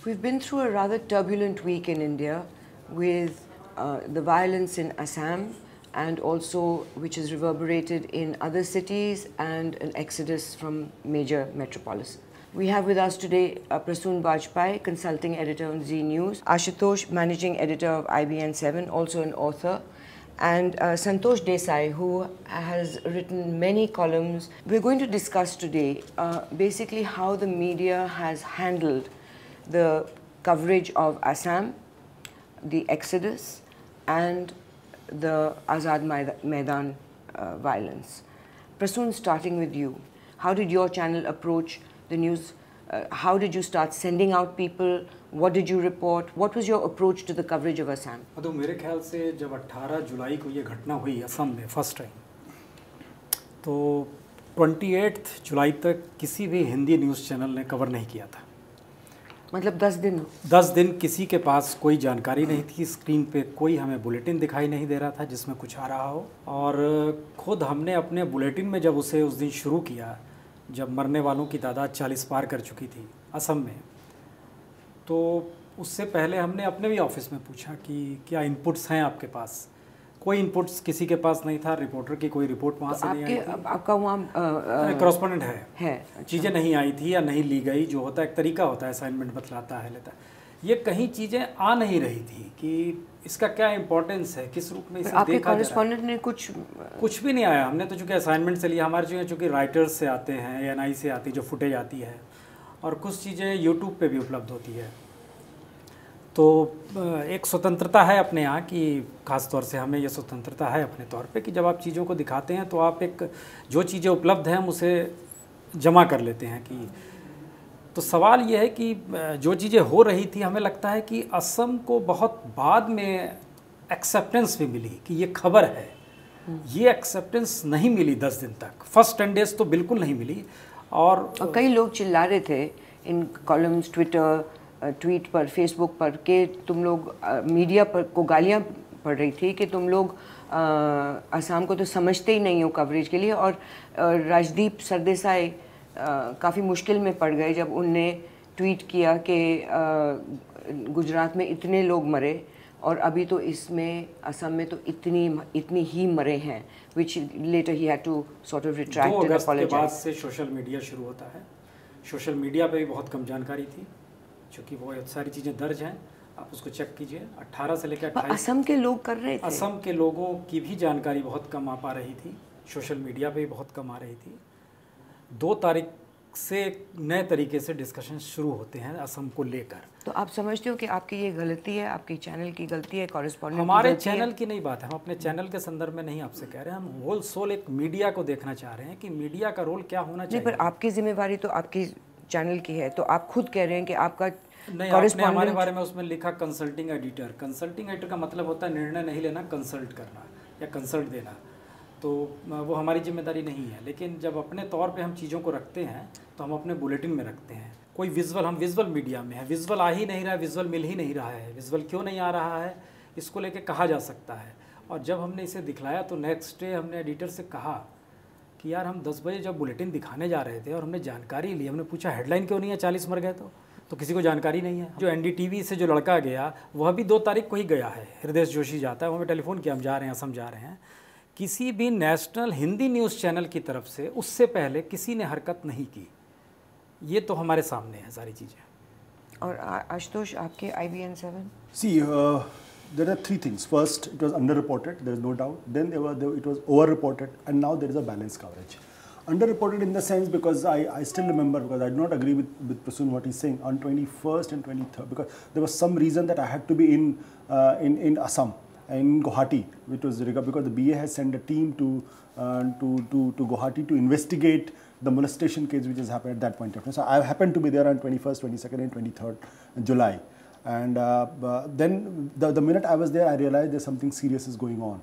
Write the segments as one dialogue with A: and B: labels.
A: We've been through a rather turbulent week in India with the violence in Assam and also which has reverberated in other cities and an exodus from major metropolis. We have with us today Prasun Bajpai, consulting editor on Zee News, Ashutosh, managing editor of IBN7, also an author, and Santosh Desai, who has written many columns. We're going to discuss today basically how the media has handled the coverage of Assam, the exodus, and the Azad Maidan violence. Prasun, starting with you, how did your channel approach the news? How did you start sending out people? What did you report? What was your approach to the coverage of Assam?
B: मधु, मेरे ख्याल से जब 18 जुलाई को ये घटना हुई असम में first time, तो 28 जुलाई तक किसी भी हिंदी न्यूज़ चैनल ने कवर नहीं किया था।
A: मतलब 10
B: दिन किसी के पास कोई जानकारी नहीं थी, स्क्रीन पे कोई हमें बुलेटिन दिखाई नहीं दे रहा था जिसमें कुछ आ रहा हो। और ख़ुद हमने अपने बुलेटिन में जब उसे उस दिन शुरू किया, जब मरने वालों की तादाद 40 पार कर चुकी थी असम में, तो उससे पहले हमने अपने भी ऑफिस में पूछा कि क्या इनपुट्स हैं आपके पास। कोई इनपुट्स किसी के पास नहीं था, रिपोर्टर की कोई रिपोर्ट वहाँ से नहीं आई थी।
A: आपका वहाँ
B: कॉरेस्पॉन्डेंट है।
A: अच्छा।
B: चीज़ें नहीं आई थी या नहीं ली गई, जो होता है एक तरीका होता है, असाइनमेंट बतलाता है, लेता है। ये कहीं चीज़ें आ नहीं रही थी कि इसका क्या इंपॉर्टेंस है, किस रूप में इसे देखा जा रहा है।
A: कॉरेस्पॉन्डेंट ने कुछ
B: भी नहीं आया। हमने तो चूँकि असाइनमेंट से लिया, हमारे चूँकि राइटर्स से आते हैं, एएनआई से आती जो फुटेज आती है, और कुछ चीज़ें यूट्यूब पे भी उपलब्ध होती है। तो एक स्वतंत्रता है अपने यहाँ की, ख़ास तौर से हमें ये स्वतंत्रता है अपने तौर पे कि जब आप चीज़ों को दिखाते हैं तो आप एक जो चीज़ें उपलब्ध हैं हम उसे जमा कर लेते हैं। कि तो सवाल ये है कि जो चीज़ें हो रही थी, हमें लगता है कि असम को बहुत बाद में एक्सेप्टेंस भी मिली कि ये खबर है। ये एक्सेप्टेंस नहीं मिली 10 दिन तक, फर्स्ट 10 डेज तो बिल्कुल नहीं मिली। और
A: कई लोग चिल्ला रहे थे इन कॉलम्स, ट्विटर, ट्वीट पर, फेसबुक पर कि तुम लोग मीडिया पर को गालियाँ पड़ रही थी कि तुम लोग असम को तो समझते ही नहीं हो कवरेज के लिए। और राजदीप सरदेसाई काफ़ी मुश्किल में पड़ गए जब उनने ट्वीट किया कि गुजरात में इतने लोग मरे और अभी तो इसमें असम में तो इतनी ही मरे हैं, which later he had to sort of retract and apologize।
B: 2 अगस्त के बाद से सोशल मीडिया शुरू होता है। सोशल मीडिया पे भी बहुत कम जानकारी थी, क्योंकि वो सारी चीज़ें दर्ज हैं, आप उसको चेक कीजिए। 18 से लेकर 28
A: असम के लोग कर रहे थे।
B: असम के लोगों की भी जानकारी बहुत कम आ पा रही थी, सोशल मीडिया पे भी बहुत कम आ रही थी। 2 तारीख से नए तरीके से डिस्कशन शुरू होते हैं असम को लेकर।
A: तो आप समझते हो कि आपकी ये गलती है, आपकी चैनल की गलती है, कॉरेस्पॉन्डेंट
B: हमारे चैनल की नहीं बात है, हम अपने चैनल के संदर्भ में नहीं आपसे कह रहे हैं। हम होल सोल एक मीडिया को देखना चाह रहे हैं कि मीडिया का रोल क्या होना चाहिए।
A: पर आपकी जिम्मेवारी तो आपकी चैनल की है, तो आप खुद कह रहे हैं कि आपका
B: नहीं, आपने हमारे बारे में उसमें लिखा कंसल्टिंग एडिटर। कंसल्टिंग एडिटर का मतलब होता है निर्णय नहीं लेना, कंसल्ट करना या कंसल्ट देना। तो वो हमारी जिम्मेदारी नहीं है। लेकिन जब अपने तौर पे हम चीज़ों को रखते हैं तो हम अपने बुलेटिन में रखते हैं। कोई विजुअल, हम विजुअल मीडिया में है, विजुअल आ ही नहीं रहा है, विजुअल मिल ही नहीं रहा है। विजुअल क्यों नहीं आ रहा है, इसको लेके कहा जा सकता है। और जब हमने इसे दिखलाया तो नेक्स्ट डे हमने एडिटर से कहा कि यार हम 10 बजे जब बुलेटिन दिखाने जा रहे थे और हमने जानकारी ली, हमने पूछा हेडलाइन क्यों नहीं है, 40 मर गए तो किसी को जानकारी नहीं है। जो एनडीटीवी से जो लड़का गया वह भी 2 तारीख को ही गया है, हृदय जोशी जाता है, वो हमें टेलीफोन किया हम जा रहे हैं, असम जा रहे हैं। किसी भी नेशनल हिंदी न्यूज़ चैनल की तरफ से उससे पहले किसी ने हरकत नहीं की। ये तो हमारे सामने है सारी चीज़ें।
A: और आशुतोष, आपके IBN7?
C: See, there are 3 things. First, it was underreported, there is no doubt. Then it was overreported, and now there is a balanced coverage. Underreported in the sense because I still remember, because I do not agree with Prasun what he's saying, on 21st and 23rd, because there was some reason that I had to be in Assam, in Guwahati, which was because the BA has sent a team to Guwahati to investigate the molestation case which has happened at that point of time. So I happened to be there on 21st, 22nd and 23rd July. And then the minute I was there, I realized there's something serious is going on.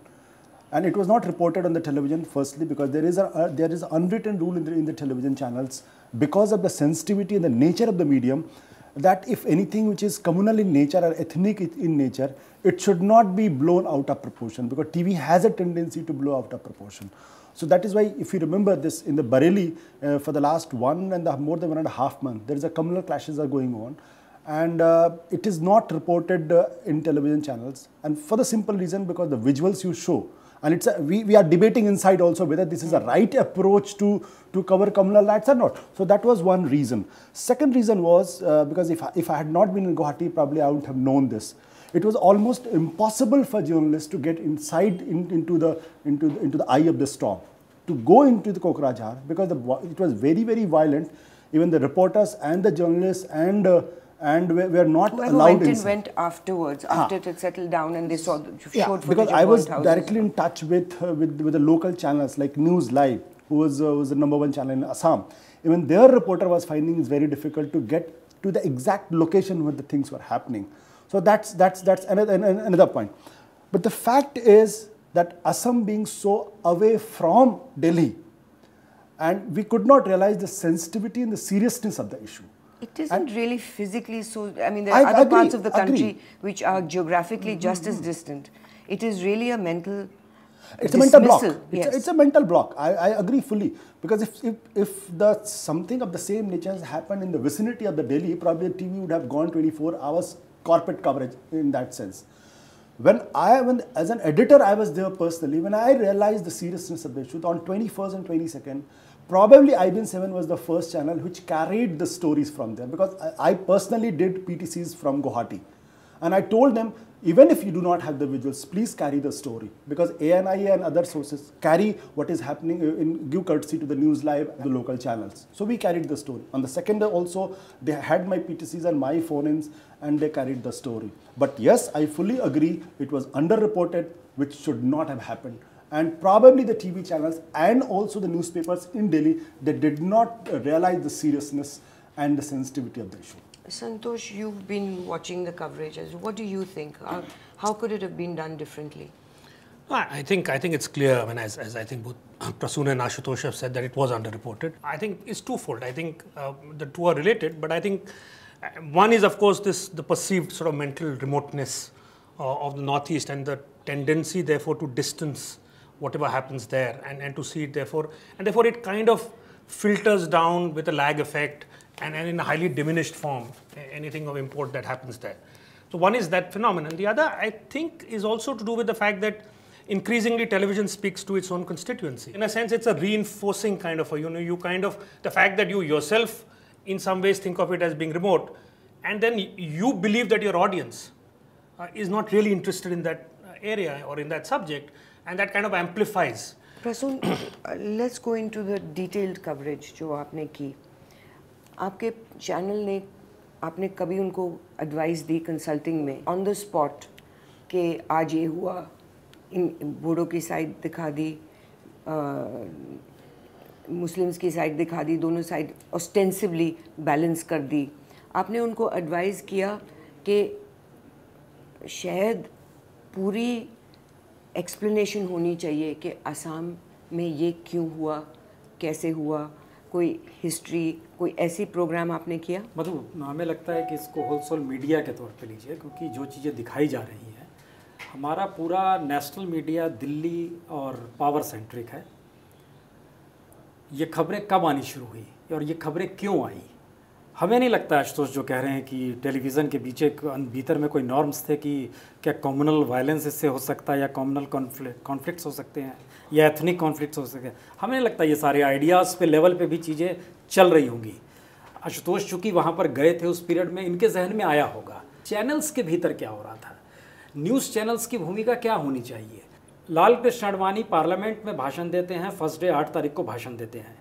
C: And it was not reported on the television, firstly, because there is an unwritten rule in the television channels, because of the sensitivity and the nature of the medium, that if anything which is communal in nature or ethnic in nature, it should not be blown out of proportion, because TV has a tendency to blow out of proportion. So that is why, if you remember this, in the Bareilly, for the last more than 1.5 months, there is a communal clashes are going on. and it is not reported in television channels, and for the simple reason because the visuals you show, and it's we are debating inside also whether this is a right approach to cover communal rights or not. So that was one reason. Second reason was because if I had not been in Guwahati, probably I wouldn't have known this. It was almost impossible for journalists to get inside into the eye of the storm, to go into the Kokrajhar, because it was very, very violent. Even the reporters and the journalists and were not allowed inside.
A: Went afterwards, after it had settled down, and they saw showed footage
C: because
A: of
C: I was
A: houses.
C: directly in touch with the local channels like News Live, who was the #1 channel in Assam. Even their reporter was finding it very difficult to get to the exact location where the things were happening. So that's another point. But the fact is that Assam being so away from Delhi, and we could not realize the sensitivity and the seriousness of the issue.
A: It isn't really physically so. I mean, there are other parts of the country which are geographically just as distant. It is really a mental.
C: It's a mental block.
A: Yes.
C: It's a mental block. I agree fully, because if something of the same nature has happened in the vicinity of the Delhi, probably the TV would have gone 24 hours corporate coverage in that sense. When as an editor, I was there personally. When I realized the seriousness of the issue on 21st and 22nd, probably IBN7 was the first channel which carried the stories from there, because I personally did PTCs from Guwahati. And I told them, even if you do not have the visuals, please carry the story, because ANI and other sources carry what is happening, give courtesy to the News Live, the local channels. So we carried the story. On the second day also, they had my PTCs and my phone-ins, and they carried the story. But yes, I fully agree, it was underreported, which should not have happened. And probably the TV channels and also the newspapers in Delhi, they did not realize the seriousness and the sensitivity of the issue.
A: Santosh, you've been watching the coverage. What do you think? How could it have been done differently?
D: I think it's clear. I mean, as I think both Prasun and Ashutosh have said, that it was underreported. I think it's twofold. I think the two are related, but I think one is, of course, the perceived sort of mental remoteness of the Northeast, and the tendency, therefore, to distance whatever happens there and to see it, therefore it kind of filters down with a lag effect and in a highly diminished form, anything of import that happens there. So one is that phenomenon. The other, I think, is also to do with the fact that increasingly television speaks to its own constituency. In a sense, it's a reinforcing kind of the fact that you yourself in some ways think of it as being remote, and then you believe that your audience is not really interested in that area or in that subject, and that kind of amplifies.
A: Prasun, let's go into the detailed coverage जो आपने की. आपके channel ने, आपने कभी उनको advice दी consulting में on the spot कि आज ये हुआ, इन बूढ़ों की साइड दिखा दी, मुस्लिम्स की साइड दिखा दी, दोनों साइड ऑस्टेंसिवली बैलेंस कर दी. आपने उनको एडवाइस किया कि शायद पूरी एक्सप्लेनेशन होनी चाहिए कि असम में ये क्यों हुआ, कैसे हुआ, कोई हिस्ट्री, कोई ऐसी प्रोग्राम आपने किया?
B: मधु, हमें लगता है कि इसको होलसेल मीडिया के तौर पे लीजिए, क्योंकि जो चीज़ें दिखाई जा रही हैं, हमारा पूरा नेशनल मीडिया दिल्ली और पावर सेंट्रिक है. ये खबरें कब आनी शुरू हुई और ये खबरें क्यों आई? हमें नहीं लगता आशुतोष जो कह रहे हैं कि टेलीविज़न के भीतर में कोई नॉर्म्स थे कि क्या कम्युनल वायलेंस इससे हो सकता है, या कम्युनल कॉन्फ्लिक्ट्स हो सकते हैं, या एथनिक कॉन्फ्लिक्ट्स हो सकते हैं. हमें नहीं लगता ये सारे आइडियाज़ पे लेवल पे भी चीज़ें चल रही होंगी. आशुतोष चूँकि वहाँ पर गए थे उस पीरियड में, इनके जहन में आया होगा चैनल्स के भीतर क्या हो रहा था, न्यूज़ चैनल्स की भूमिका क्या होनी चाहिए. लाल कृष्ण आडवाणी पार्लियामेंट में भाषण देते हैं, फर्स्ट डे 8 तारीख को भाषण देते हैं.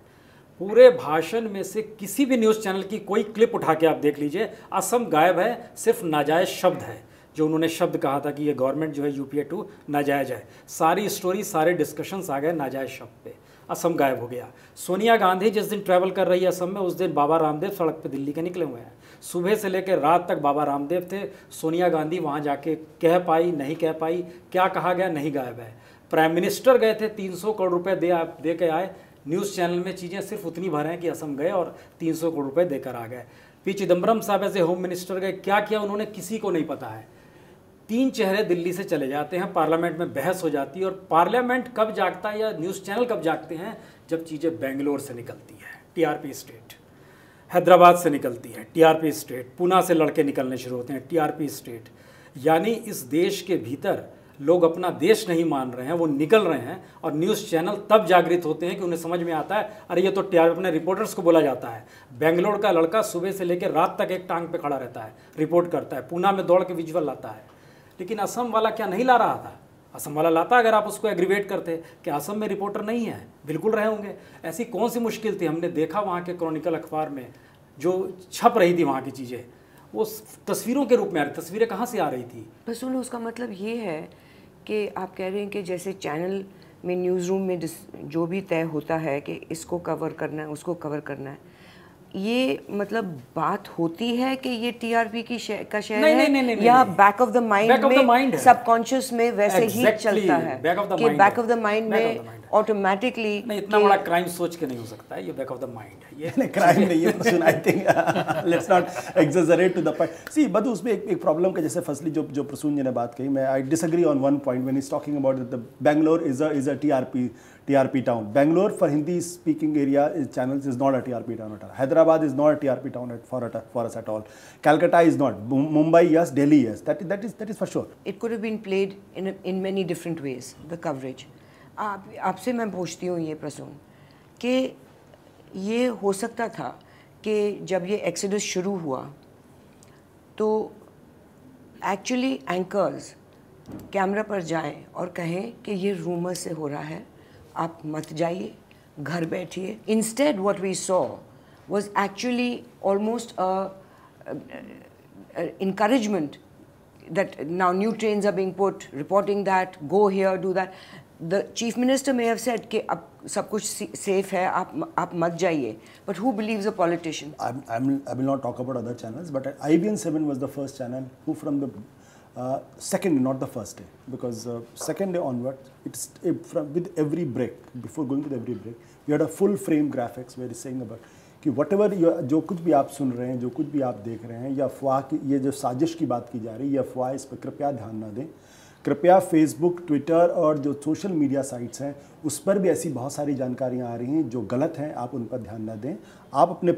B: पूरे भाषण में से किसी भी न्यूज़ चैनल की कोई क्लिप उठा के आप देख लीजिए, असम गायब है. सिर्फ नाजायज़ शब्द है, जो उन्होंने शब्द कहा था कि ये गवर्नमेंट जो है UPA 2 नाजायज़ है. सारी स्टोरी, सारे डिस्कशंस आ गए नाजायज़ शब्द पे. असम गायब हो गया. सोनिया गांधी जिस दिन ट्रैवल कर रही है असम में, उस दिन बाबा रामदेव सड़क पे दिल्ली के निकले हुए हैं. सुबह से लेकर रात तक बाबा रामदेव थे. सोनिया गांधी वहाँ जाके कह पाई, नहीं कह पाई, क्या कहा गया, नहीं गायब है. प्राइम मिनिस्टर गए थे, 300 करोड़ रुपये दे के आए. न्यूज़ चैनल में चीज़ें सिर्फ उतनी भर हैं कि असम गए और 300 करोड़ रुपये देकर आ गए. पी चिदम्बरम साहब ऐसे होम मिनिस्टर गए, क्या किया उन्होंने किसी को नहीं पता है. 3 चेहरे दिल्ली से चले जाते हैं, पार्लियामेंट में बहस हो जाती है. और पार्लियामेंट कब जागता है या न्यूज़ चैनल कब जागते हैं, जब चीज़ें बेंगलोर से निकलती है. TRP स्टेट हैदराबाद से निकलती है टीआरपी स्टेट, पूना से लड़के निकलने शुरू होते हैं टीआरपी स्टेट। यानी इस देश के भीतर लोग अपना देश नहीं मान रहे हैं, वो निकल रहे हैं, और न्यूज़ चैनल तब जागृत होते हैं कि उन्हें समझ में आता है अरे ये तो अपने रिपोर्टर्स को बोला जाता है। बेंगलोर का लड़का सुबह से लेकर रात तक एक टांग पे खड़ा रहता है, रिपोर्ट करता है, पूना में दौड़ के विजुअल लाता है। लेकिन असम वाला क्या नहीं ला रहा था? असम वाला लाता अगर आप उसको एग्रीवेट करते कि असम में रिपोर्टर नहीं है, बिल्कुल रहे होंगे। ऐसी कौन सी मुश्किल थी? हमने देखा वहाँ के क्रॉनिकल अखबार में जो छप रही थी वहाँ की चीज़ें, वो तस्वीरों के रूप में आ रही। तस्वीरें कहाँ से आ रही थी?
A: प्रसून, उसका मतलब ये है कि आप कह रहे हैं कि जैसे चैनल में न्यूज़ रूम में जो भी तय होता है कि इसको कवर करना है, उसको कवर करना है, ये मतलब बात होती है कि ये टीआरपी की का शेयर है,
B: नहीं,
A: या बैक ऑफ द माइंड में सबकॉन्शियस में वैसे ही चलता है कि बैक ऑफ द माइंड में ऑटोमेटिकली?
B: नहीं, इतना बड़ा क्राइम सोच के नहीं हो सकता है, ये बैक ऑफ द माइंड है, ये
C: क्राइम नहीं है। I think let's not exaggerate to the point. See but उसमें एक प्रॉब्लम का, जैसे फर्स्टली जो प्रसून जी ने बात कही, मैं I disagree on one point when he is talking about the Bangalore is a TRP town. Bangalore for Hindi speaking area channels is not a TRP town at all. Hyderabad is not a TRP town for us at all. Calcutta is not. Mumbai yes, Delhi yes. That is for sure.
A: It could have been played in many different ways, the coverage. आपसे मैं पूछती हूँ ये प्रसून कि ये हो सकता था कि जब ये एक्सोडस शुरू हुआ तो एक्चुअली एंकर्स कैमरा पर जाएं और कहें कि ये रूमर से हो रहा है, आप मत जाइए, घर बैठिए। Instead, what we saw was actually almost a encouragement that now new trains are being put, reporting that, go here, do that. The chief minister may have said कि अब सब कुछ safe है, आप मत जाइए. But who believes a politician?
C: I will not talk about other channels, but IBN7 was the first channel who from the second, not the first day, because second day onwards, with every break, before going to every break, we had a full frame graphics where it's saying about कि whatever जो कुछ भी आप सुन रहे हैं, जो कुछ भी आप देख रहे हैं, या अफवाह की, ये जो साजिश की बात की जा रही है, ये अफवाह, इस पर कृपया ध्यान ना दें। कृपया फेसबुक, ट्विटर और जो सोशल मीडिया साइट्स हैं उस पर भी ऐसी बहुत सारी जानकारियाँ आ रही हैं जो गलत हैं, आप उन पर ध्यान ना दें। आप अपने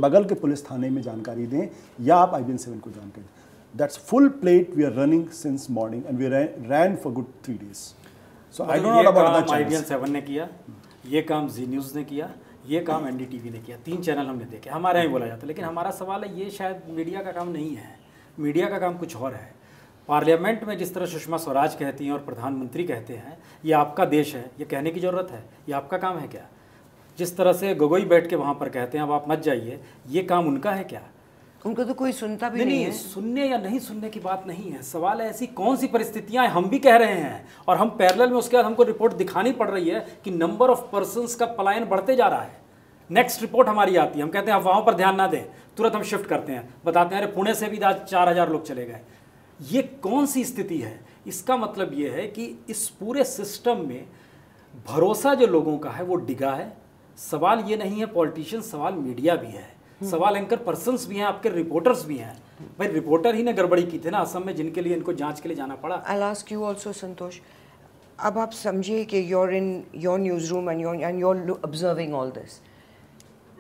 C: बगल के पुलिस थाने में जानकारी दें या आप IBN7 को जानकारी दें। That's full plate we are running since morning and we ran for good 3 days. So I don't know about other channels.
B: IBN7 ने किया, ये काम जी न्यूज़ ने किया, ये काम NDTV ने किया, 3 चैनल हमने देखे। हमारे यहाँ बोला जाता है, लेकिन हमारा सवाल है ये शायद मीडिया का काम नहीं है, मीडिया का काम कुछ और है। पार्लियामेंट में जिस तरह सुषमा स्वराज कहती हैं और प्रधानमंत्री कहते हैं ये आपका देश है, ये कहने की ज़रूरत है, ये आपका काम है क्या? जिस तरह से गोगोई बैठ के वहाँ पर कहते हैं अब आप मत जाइए, ये काम उनका है क्या?
A: उनको तो कोई सुनता भी नहीं है।
B: सुनने या नहीं सुनने की बात नहीं है, सवाल है ऐसी कौन सी परिस्थितियां हम भी कह रहे हैं और हम पैरेलल में उसके बाद हमको रिपोर्ट दिखानी पड़ रही है कि नंबर ऑफ पर्संस का पलायन बढ़ते जा रहा है। नेक्स्ट रिपोर्ट हमारी आती है, हम कहते हैं अफवाहों पर ध्यान ना दें, तुरंत हम शिफ्ट करते हैं, बताते हैं अरे पुणे से भी आज 4000 लोग चले गए। ये कौन सी स्थिति है? इसका मतलब ये है कि इस पूरे सिस्टम में भरोसा जो लोगों का है वो डिगा है। सवाल ये नहीं है पॉलिटिशियन, सवाल मीडिया भी है, सवाल एंकर पर्सन्स भी हैं, आपके रिपोर्टर्स भी हैं। भाई रिपोर्टर ही ने गड़बड़ी की थी ना असम में, जिनके लिए इनको जांच के लिए जाना पड़ा।
A: I'll ask you also, संतोष, अब आप समझिए कि you're in your newsroom and you're observing all this.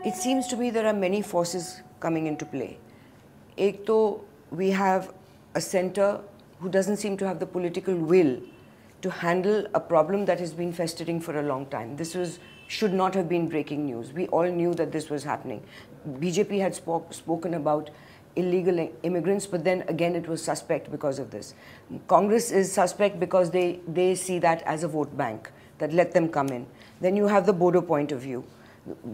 A: It seems to me there are many forces coming into play. एक तो we have a center who doesn't seem to have the political will to handle a problem that has been festering for a long time. This should not have been breaking news. We all knew that this was happening. BJP had spoken about illegal immigrants, but then again it was suspect because of this. Congress is suspect because they see that as a vote bank, that let them come in. Then you have the Bodo point of view,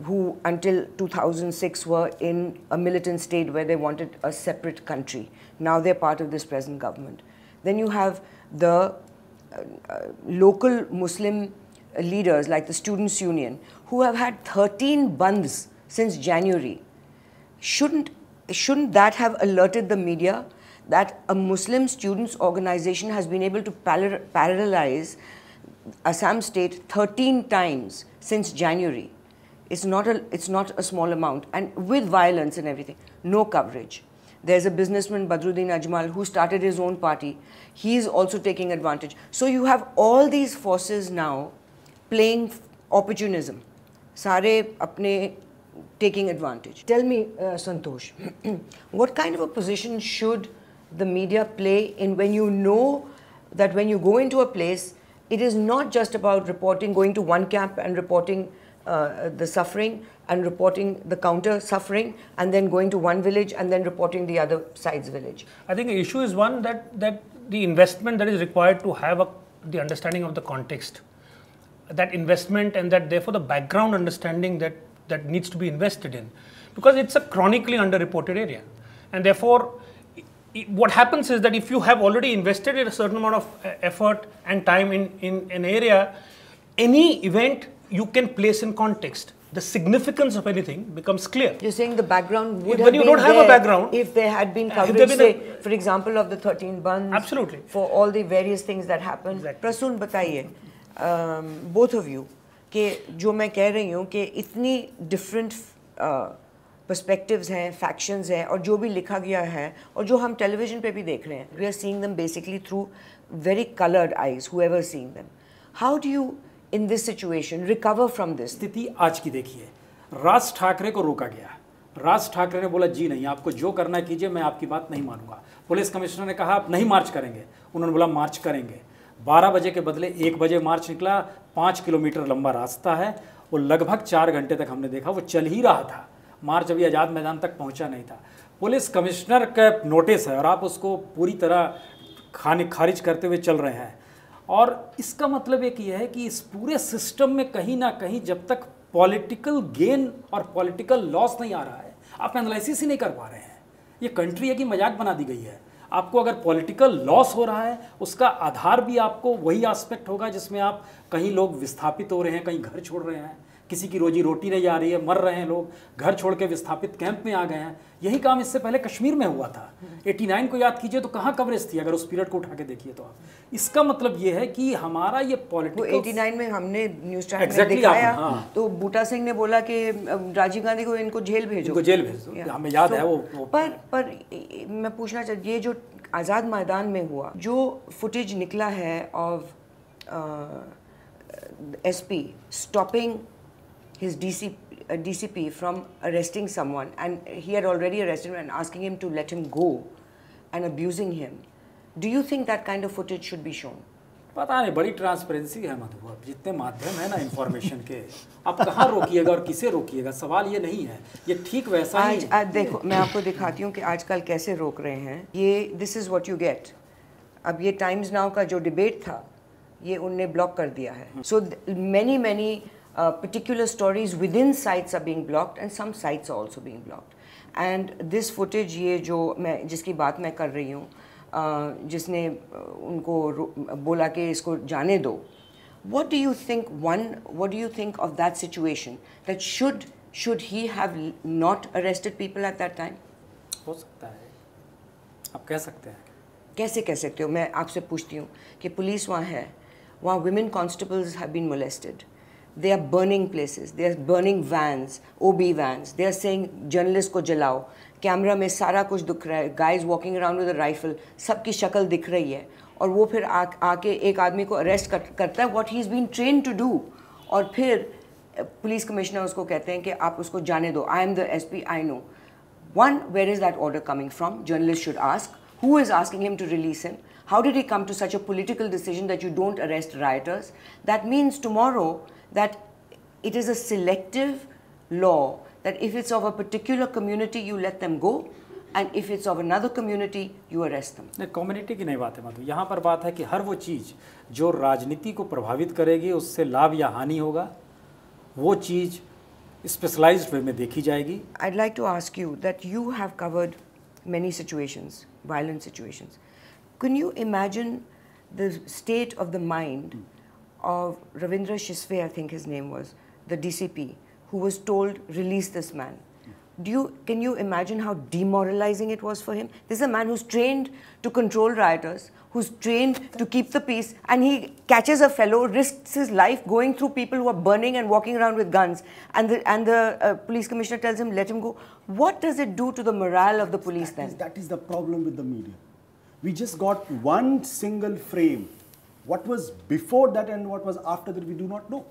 A: who until 2006 were in a militant state where they wanted a separate country. Now they're part of this present government. Then you have the local Muslim leaders like the Students' Union who have had 13 bandhs since January. Shouldn't that have alerted the media that a Muslim students organization has been able to paralyze Assam state 13 times since January? It's not a small amount, and with violence and everything, no coverage. There's a businessman, Badruddin Ajmal, who started his own party. He's also taking advantage. So you have all these forces now playing opportunism. सारे अपने taking advantage. Tell me, Santosh, what kind of a position should the media play in when you know that when you go into a place, it is not just about reporting, going to one camp and reporting the suffering and reporting the counter suffering, and then going to one village and then reporting the other side's village?
D: I think the issue is one that the investment that is required to have the understanding of the context, that investment, and that therefore the background understanding that needs to be invested in, because it's a chronically underreported area, and therefore what happens is that if you have already invested in a certain amount of effort and time in an area, any event you can place in context. The significance of anything becomes clear.
A: You're saying the background would
D: when
A: have
D: you
A: been
D: don't have
A: there
D: a background,
A: if there had been coverage, say, for example, of the 13 Bands.
D: Absolutely.
A: For all the various things that happened.
D: Exactly.
A: Prasun, बताइए, both of you, कि जो मैं कह रही हूँ कि इतनी different perspectives हैं, factions हैं, और जो भी लिखा गया है, और जो हम television पे भी देख रहे हैं, we are seeing them basically through very colored eyes, whoever is seeing them. How do you, in this situation, recover from this?
B: स्थिति आज की देखिए, राज ठाकरे को रोका गया। राज ठाकरे ने बोला जी नहीं, आपको जो करना है कीजिए, मैं आपकी बात नहीं मानूंगा। पुलिस कमिश्नर ने कहा आप नहीं मार्च करेंगे, उन्होंने बोला मार्च करेंगे। 12 बजे के बदले 1 बजे मार्च निकला। 5 किलोमीटर लंबा रास्ता है, वो लगभग 4 घंटे तक हमने देखा वो चल ही रहा था। मार्च अभी आज़ाद मैदान तक पहुंचा नहीं था। पुलिस कमिश्नर का नोटिस है और आप उसको पूरी तरह खारिज करते हुए चल रहे हैं। और इसका मतलब एक ये है कि इस पूरे सिस्टम में कहीं ना कहीं जब तक पॉलिटिकल गेन और पॉलिटिकल लॉस नहीं आ रहा है, आप एनालिसिस ही नहीं कर पा रहे हैं। ये कंट्री है कि मजाक बना दी गई है। आपको अगर पॉलिटिकल लॉस हो रहा है, उसका आधार भी आपको वही एस्पेक्ट होगा जिसमें आप कहीं लोग विस्थापित हो रहे हैं, कहीं घर छोड़ रहे हैं, किसी की रोजी रोटी नहीं आ रही है, मर रहे हैं लोग, घर छोड़ के विस्थापित कैंप में आ गए हैं। यही काम इससे पहले कश्मीर में हुआ था। 89 को याद कीजिए तो कहाँ कवरेज थी, अगर उस पीरियड को उठा के देखिए तो आप। इसका मतलब ये है कि हमारा ये पॉलिटिकल
A: 89 में हमने न्यूज़ चैनल में दिखाया, तो बूटा सिंह ने बोला कि राजीव गांधी को इनको जेल भेजो,
B: इनको जेल भेजो, हमें याद है वो।
A: पर मैं पूछना चाहती, ये जो आज़ाद मैदान में हुआ, जो फुटेज निकला है of SP stopping his DCP from arresting someone, and he had already arrested him and asking him to let him go and abusing him. Do you think that kind of footage should be shown?
B: पता नहीं, बड़ी transparency है मधु। अब जितने माध्यम है ना information के, आप कहाँ रोकिएगा और किसे रोकिएगा, सवाल ये नहीं है। ये ठीक वैसा ही
A: आज देखो, मैं आपको दिखाती हूँ कि आजकल कैसे रोक रहे हैं। ये this is what you get. अब ये टाइम्स नाउ का जो डिबेट था, ये उनने ब्लॉक कर दिया है। सो many particular stories within sites are being blocked and some sites are also being blocked. And this footage, ये जो मैं जिसकी बात मैं कर रही हूँ, जिसने उनको बोला कि इसको जाने दो, what do you think of that situation? That should he have not arrested people at that time?
B: हो सकता है, आप कह सकते हैं।
A: कैसे कह सकते हो? मैं आपसे पूछती हूँ कि पुलिस वहाँ है, वहाँ women constables have been molested. They are burning places. They are burning vans, OB vans. They are saying journalists को जलाओ. कैमरा में सारा कुछ दिख रहा है. Guys walking around with a rifle. सबकी शक्ल दिख रही है. और वो फिर आके एक आदमी को अरेस्ट करता है. What he's been trained to do. और फिर पुलिस कमिश्नर उसको कहते हैं कि आप उसको जाने दो. I am the SP. I know. One, where is that order coming from? Journalists should ask. Who is asking him to release him? How did he come to such a political decision that you don't arrest rioters? That means tomorrow that it is a selective law, that if it's of a particular community you let them go, and if it's of another community you arrest them.
B: नहीं, community की नहीं बात है मधु। यहाँ पर बात है कि हर वो चीज़ जो राजनीति को प्रभावित करेगी, उससे लाभ या हानि होगा, वो चीज़ स्पेशलाइज्ड वे में देखी जाएगी।
A: I'd like to ask you that you have covered many situations, violent situations. Can you imagine the state of the mind of Ravindra Shisve, I think his name was, the DCP, who was told, release this man? Can you imagine how demoralizing it was for him? This is a man who's trained to control rioters, who's trained to keep the peace, and he catches a fellow, risks his life going through people who are burning and walking around with guns, and the police commissioner tells him, let him go. What does it do to the morale of the police then?
C: That is the problem with the media. We just got one single frame. What was before that and what was after that, we do not know.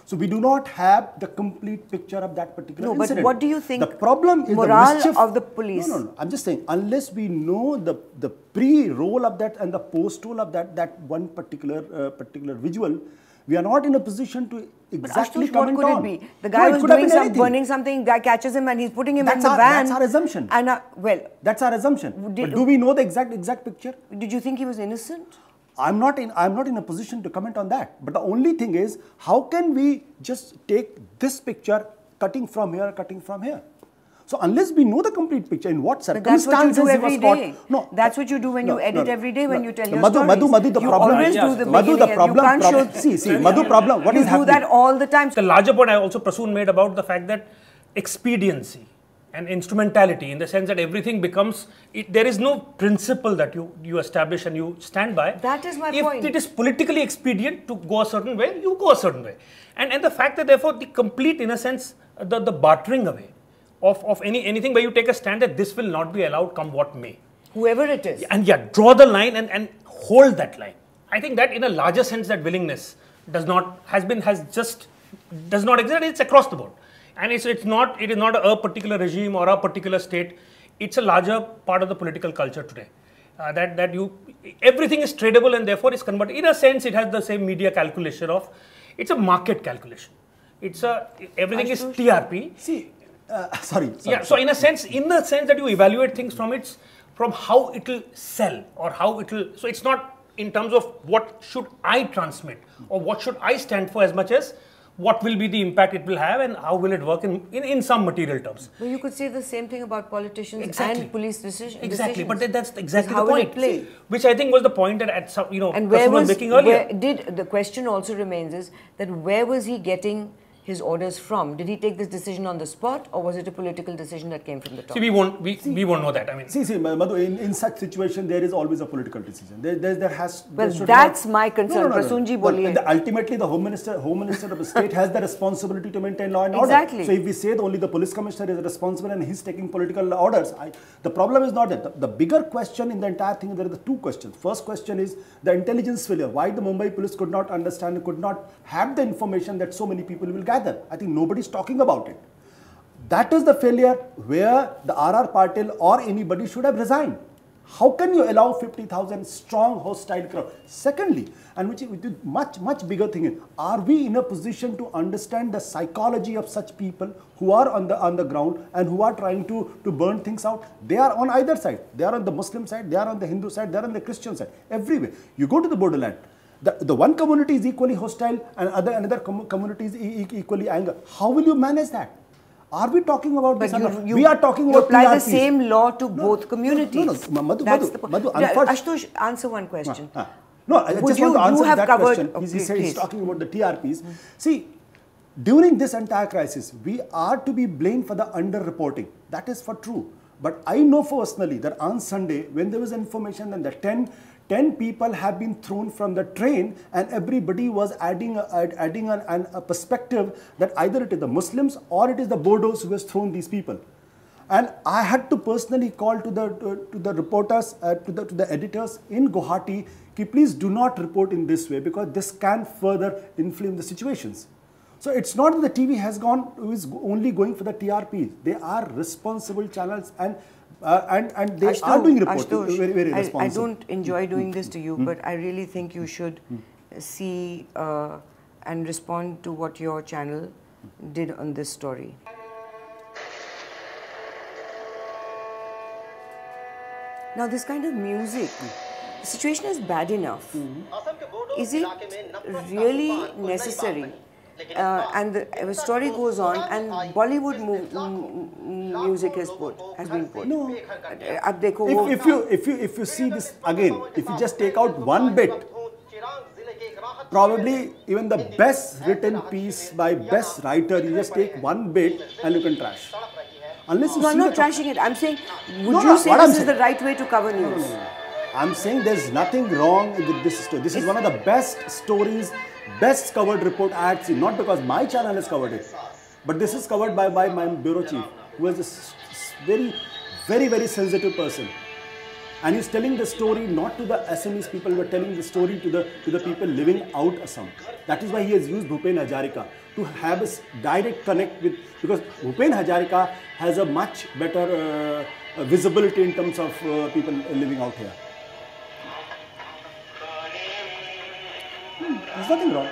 C: So we do not have the complete picture of that particular incident.
A: But what do you think
C: the problem is
A: morale
C: the mischief
A: of the police?
C: No. I'm just saying, unless we know the pre-role of that and the post-role of that one particular visual, we are not in a position to exactly comment on.
A: What could it be? The guy was burning something, guy catches him and he's putting him in the van.
C: That's our assumption.
A: And
C: that's our assumption. But do we know the exact picture?
A: Did you think he was innocent?
C: I'm not in a position to comment on that. But the only thing is, how can we just take this picture, cutting from here? So unless we know the complete picture, in what circumstances
A: he was caught.
C: No,
A: that's what you do when you edit every day, when you tell your
C: stories. Madhu, the problem.
A: Always do the
C: Madhu, the problem. See, Madhu, problem. What is happening?
A: You do that all the time.
D: The larger point I also Prasun made about the fact that expediency and instrumentality, in the sense that everything becomes, there is no principle that you establish and you stand by.
A: That is my point.
D: If it is politically expedient to go a certain way, you go a certain way. And the fact that therefore the complete, in a sense, the bartering away of anything where you take a stand that this will not be allowed, come what may.
A: Whoever it is.
D: And draw the line and hold that line. I think that in a larger sense, that willingness does not exist. It's across the board. And it is not a particular regime or a particular state. It's a larger part of the political culture today. Everything is tradable and therefore is converted. In a sense, it has the same media calculation of, it's a market calculation. Everything is TRP.
C: See, sorry.
D: Yeah. So in the sense that you evaluate things from how it will sell or how it will. So it's not in terms of what should I transmit or what should I stand for, as much as what will be the impact it will have and how will it work in some material terms.
A: Well, you could say the same thing about politicians and police decisions.
D: Exactly, but that's exactly
A: how
D: the point.
A: Will it play?
D: Which I think was the point that
A: and where was
D: making earlier.
A: The question also remains is that where was he getting his orders from? Did he take this decision on the spot, or was it a political decision that came from the top?
D: See, we won't know that. I mean,
C: see, Madhu, in such situation, there is always a political decision.
A: That's my concern. Prasunji boliye.
C: Ultimately, the Home Minister of the state has the responsibility to maintain law and order.
A: Exactly.
C: So if we say that only the police commissioner is responsible and he's taking political orders, the problem is not that. The bigger question in the entire thing, there are the two questions. First question is the intelligence failure. Why the Mumbai police could not understand, could not have the information that so many people will gather. I think nobody's talking about it. That is the failure where the R.R. Patil or anybody should have resigned. How can you allow 50,000 strong hostile crowd? Secondly, and which is much bigger thing is, are we in a position to understand the psychology of such people who are on the ground and who are trying to burn things out? They are on either side. They are on the Muslim side, they are on the Hindu side, they are on the Christian side. Everywhere. You go to the borderland. The one community is equally hostile and another community is equally angry. How will you manage that? Are we talking about this? We are talking about
A: apply
C: TRPs.
A: the same law to both communities.
C: No, Madhu,
A: Ashutosh, answer one question.
C: No, I just want to answer that question. He's talking about the TRPs. See, during this entire crisis, we are to be blamed for the underreporting. That is for true. But I know personally that on Sunday, when there was information that the 10 people have been thrown from the train, and everybody was adding a perspective that either it is the Muslims or it is the Bodos who has thrown these people. And I had to personally call to the reporters, to the editors in Guwahati, ki please do not report in this way, because this can further inflame the situations. So it's not that the TV is only going for the TRPs. They are responsible channels, and they are doing reporting very responsible.
A: I don't enjoy doing this to you, but I really think you should see and respond to what your channel did on this story. Now, this kind of music, the situation is bad enough. Is it really necessary? And the story goes on, and Bollywood music has been put.
C: No. If you see this again, if you just take out one bit, probably even the best written piece by best writer, you just take one bit and you can trash. Unless you
A: no, I'm not trashing it. I'm saying, would you say this is the right way to cover news?
C: No. I'm saying there's nothing wrong with this story. This is one of the best stories, best covered report I had seen. Not because my channel has covered it, but this is covered by my bureau chief, who is a very sensitive person. And he's telling the story not to the Assamese people, but telling the story to the people living out Assam. That is why he has used Bhupen Hazarika to have a direct connect with, because Bhupen Hazarika has a much better visibility in terms of people living out here. There's nothing wrong.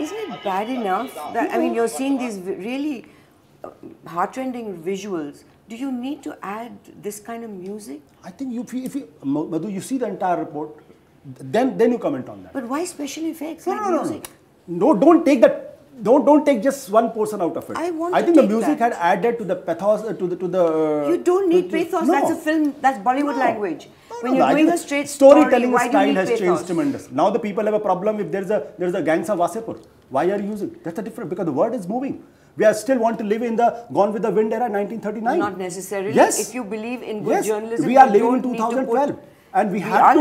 A: Isn't it bad enough that, I mean, you're seeing these really heart-rending visuals? Do you need to add this kind of music?
C: I think if you Madhu, you see the entire report, then you comment on that.
A: But why special effects
C: No,
A: like
C: no, no,
A: music?
C: no. Don't take that. Don't take just one portion out of it.
A: I
C: think the music had added to the pathos, to the.
A: You don't need pathos.
C: No.
A: That's a film. That's Bollywood language. When
C: No,
A: you're doing a straight
C: storytelling
A: why do you
C: style
A: need
C: has
A: pathos?
C: changed tremendous. Now the people have a problem if there's a gangs of Wasepur. Why are you using? That's a different, because the word is moving. We are still want to live in the Gone with the Wind era, 1939.
A: Not necessarily.
C: Yes.
A: If you believe in good journalism,
C: we are
A: you
C: living in
A: don't need to
C: 2012.
A: put.
C: And we have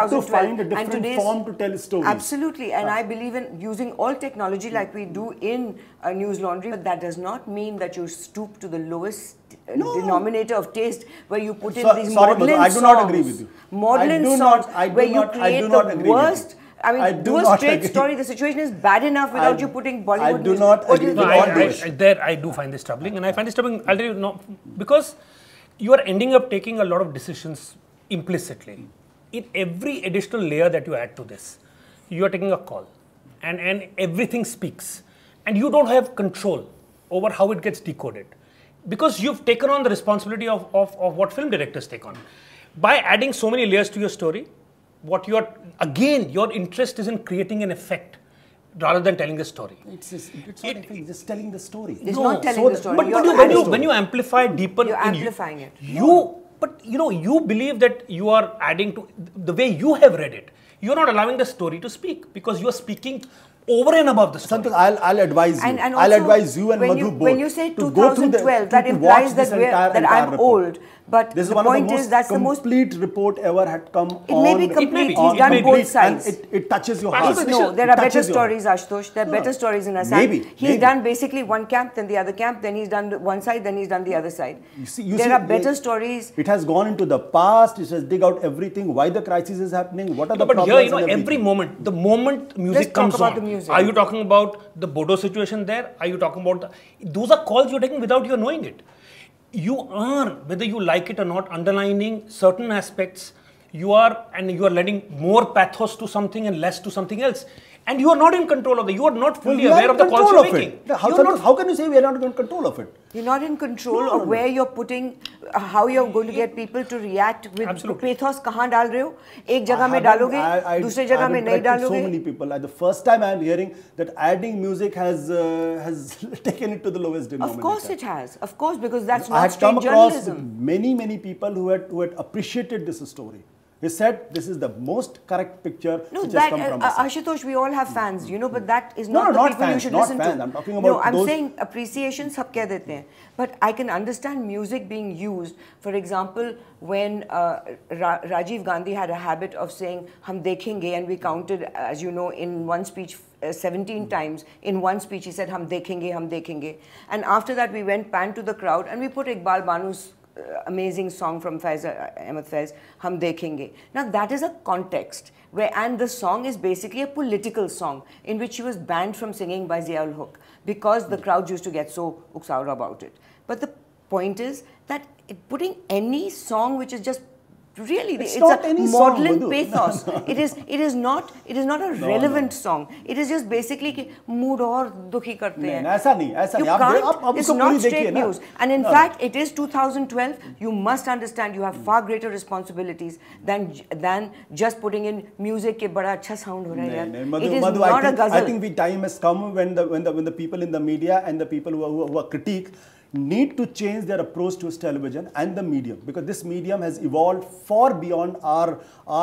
C: to find a different form to tell stories.
A: Absolutely, and I believe in using all technology like we do in News Laundry, but that does not mean that you stoop to the lowest denominator of taste, where you put in these maudlin songs.
C: I do not agree with you.
A: Maudlin songs where you create the worst. I mean, do a straight story. The situation is bad enough without you putting Bollywood.
C: I do not agree.
D: I do find this troubling, and I find this troubling. I'll tell you, no, because you are ending up taking a lot of decisions implicitly. In every additional layer that you add to this, you are taking a call, and everything speaks, and you don't have control over how it gets decoded, because you've taken on the responsibility of what film directors take on. By adding so many layers to your story, what you are, again, your interest is in creating an effect rather than telling the story.
C: It's just telling the story.
A: It's not telling the story.
D: But when you amplify, deepen,
A: you're amplifying it.
D: But you believe that you are adding to the way you have read it. You're not allowing the story to speak, because you are speaking over and above the story.
C: Santosh, I'll advise you.
A: And
C: I'll advise you and Madhu both.
A: When you say 2012, that implies that I'm old. But the point is, that's the most
C: complete report ever had come on.
A: It may be complete. He's done both sides.
C: It touches your heart.
A: No, there are better stories, Ashutosh. There are better stories in Assam. He's done basically one camp, then the other camp, then he's done one side, then he's done the other side. There are better stories.
C: It has gone into the past. It has dig out everything. Why the crisis is happening? What are the problems?
D: But here, every moment, the moment music comes on, are you talking about the Bodo situation there? Are you talking about those are calls you're taking without you knowing it? You are, whether you like it or not, underlining certain aspects. You are letting more pathos to something and less to something else. And you are not in control of it. You are not fully aware of the calls you're making.
C: How can you say we are not in control of it?
A: You're not in control of where you're putting, how you're going to get people to react with pathos. Kahan dal rahe ho? Ek jagah mein daloge, dusre jagah mein nahi daloge.
C: So many people. The first time I am hearing that adding music has taken it to the lowest denominator.
A: Of course it has. Of course, because that's
C: I
A: not straight journalism.
C: Many people who had appreciated this story. He said this is the most correct picture which has come from Assam.
A: Ashutosh, we all have fans, but that is not the people you should listen to.
C: I'm talking about
A: I'm saying appreciation sab keh dete hain. But I can understand music being used. For example, when Rajiv Gandhi had a habit of saying, "Hum dekhenge," and we counted, as you know, in one speech 17 times. In one speech, he said, "Hum dekhenge, hum dekhenge." And after that, we went pan to the crowd and we put Iqbal Banu's amazing song from Ahmed Faiz, Hum Dekhenge. Now that is a context and the song is basically a political song in which she was banned from singing by Zia-ul Huq because the crowds used to get so uksaur about it. But the point is that putting any song which is just really, it's a maudlin pathos. It is not a relevant song. It is just basically कि mood और दुखी करते हैं.
C: ऐसा नहीं.
A: You can't. It's not straight news. And in fact, it is 2012. You must understand you have far greater responsibilities than just putting in music के बड़ा अच्छा sound हो रहा है यार. It is not a ghazal.
C: I think the time has come when the people in the media and the people who are critique need to change their approach to television and the medium, because this medium has evolved far beyond our